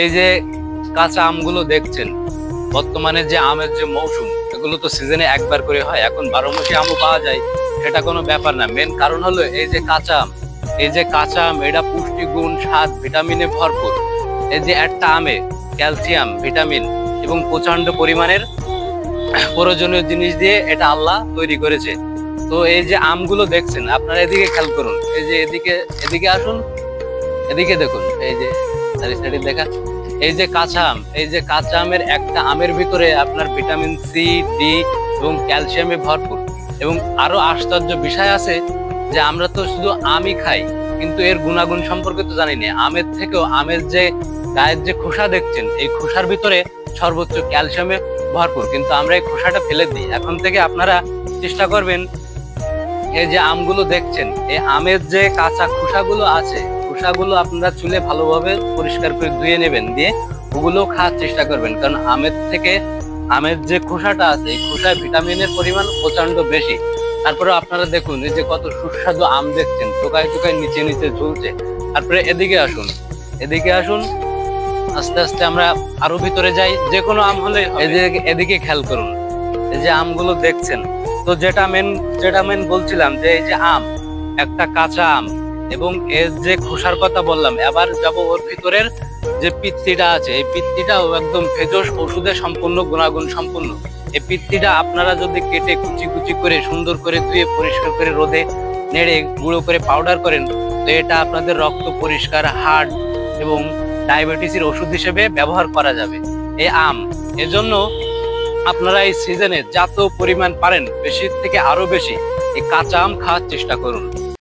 এই যে কাঁচা আমগুলো দেখছেন, বর্তমানে যে আমের যে মৌসুম, এগুলো তো সিজনে একবার করে হয়। এখন 12 মাসে আমও পাওয়া যায়, সেটা কোনো ব্যাপার না। মেন কারণ হলো এই যে কাঁচা আম। এই যে কাঁচা আম, এটা পুষ্টিগুণ, স্বাদ, ভিটামিনে ভরপুর। এই যে একটা আমে ক্যালসিয়াম, ভিটামিন এবং প্রচন্ড পরিমাণের প্রয়োজনীয় জিনিস দিয়ে এটা আল্লাহ তৈরি করেছে। তো এই যে আমগুলো দেখছেন, আপনারা এদিকে খেয়াল করুন। এই যে এদিকে, এদিকে আসুন, এদিকে দেখুন। এই যে সাইডে দেখা, এই যে কাঁচা আম, এই যে কাঁচা আমের একটা আমের ভিতরে আপনার ভিটামিন সি, ডি এবং ক্যালসিয়ামে ভরপুর। এবং আরো আশ্চর্য বিষয় আছে যে আমরা তো শুধু আমই খাই, কিন্তু এর গুণাগুণ সম্পর্কে তো জানি না। আমের থেকেও আমের যে গায়ের যে খোসা দেখছেন, এই খোসার ভিতরে সর্বোচ্চ ক্যালসিয়ামে ভরপুর, কিন্তু আমরা এই খোসাটা ফেলে দিই। এখন থেকে আপনারা চেষ্টা করবেন, এই যে আমগুলো দেখছেন, এই আমের যে কাঁচা খোসাগুলো আছে, খোসাগুলো আপনারা চুলে ভালোভাবে পরিষ্কার করে ধুয়ে নেবেন, দিয়ে ওগুলো খাওয়ার চেষ্টা করবেন। কারণ আমের থেকে আমের যে খোসাটা আছে, এই খোসায় ভিটামিনের পরিমাণ প্রচন্ড বেশি। তারপরে আপনারা দেখুন, এই যে কত সুস্বাদু আম দেখছেন, টোকায় টোকায় নিচে নিচে ঝুলছে। তারপরে এদিকে আসুন, এদিকে আসুন, আস্তে আস্তে আমরা আরো ভিতরে যাই। যে কোনো আম হলে এদিকে খেয়াল করুন, এই যে আমগুলো দেখছেন। তো যেটা মেন বলছিলাম যে এই যে আম, একটা কাঁচা আম এবং এর যে খোসার কথা বললাম, এবার যাব ওর ভিতরের যে পিত্তিটা আছে, এই পিত্তিটাও একদম ভেষজ ওষুধে সম্পূর্ণ, গুণাগুণ সম্পূর্ণ। এই পিত্তিটা আপনারা যদি কেটে কুচি কুচি করে সুন্দর করে ধুয়ে পরিষ্কার করে রোদে নেড়ে গুঁড়ো করে পাউডার করেন, তো এটা আপনাদের রক্ত পরিষ্কার, হার্ট এবং ডায়াবেটিসের ওষুধ হিসেবে ব্যবহার করা যাবে এই আম। এজন্য আপনারা এই সিজনে যত পরিমাণ পারেন, বেশি থেকে আরো বেশি এই কাঁচা আম খাওয়ার চেষ্টা করুন।